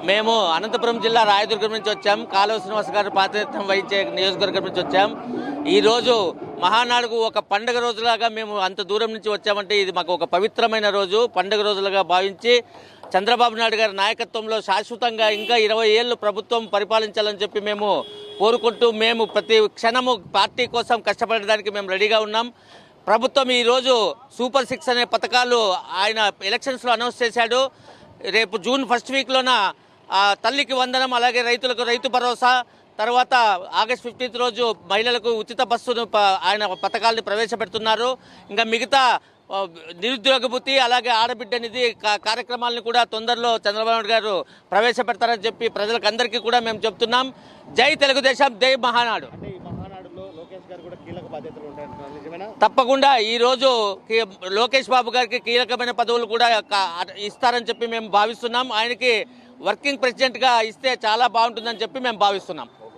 మేము అనంతపురం జిల్లా రాయదుర్గం నుంచి వచ్చాం. కాలువ శ్రీనివాస్ గారు ప్రాతినిధ్యం వహించే నియోజకవర్గం నుంచి వచ్చాం. ఈరోజు మహానాడుకు ఒక పండుగ రోజులాగా మేము అంత దూరం నుంచి వచ్చామంటే ఇది మాకు ఒక పవిత్రమైన రోజు, పండుగ రోజులుగా భావించి చంద్రబాబు నాయుడు గారి నాయకత్వంలో శాశ్వతంగా ఇంకా 20 ఏళ్ళు ప్రభుత్వం పరిపాలించాలని చెప్పి మేము కోరుకుంటూ మేము ప్రతి క్షణము పార్టీ కోసం కష్టపడడానికి మేము రెడీగా ఉన్నాం. ప్రభుత్వం ఈరోజు సూపర్ 6 అనే పథకాలు ఆయన ఎలక్షన్స్లో అనౌన్స్ చేశాడు. రేపు జూన్ ఫస్ట్ వీక్లోన తల్లికి వందనం, అలాగే రైతులకు రైతు భరోసా, తర్వాత ఆగస్ట్ 15th రోజు మహిళలకు ఉచిత బస్సును ఆయన పథకాలను ప్రవేశపెడుతున్నారు. ఇంకా మిగతా నిరుద్యోగ భృతి, అలాగే ఆడబిడ్డ నిధి కార్యక్రమాలను కూడా తొందరలో చంద్రబాబు నాయుడు గారు ప్రవేశపెడతారని చెప్పి ప్రజలకు అందరికీ కూడా మేము చెప్తున్నాం. జై తెలుగుదేశం, జై మహానాడు. తప్పకుండా ఈరోజు లోకేష్ బాబు గారికి కీలకమైన పదవులు కూడా ఇస్తారని చెప్పి మేము భావిస్తున్నాం. ఆయనకి వర్కింగ్ ప్రెసిడెంట్గా ఇస్తే చాలా బాగుంటుందని చెప్పి మేము భావిస్తున్నాం.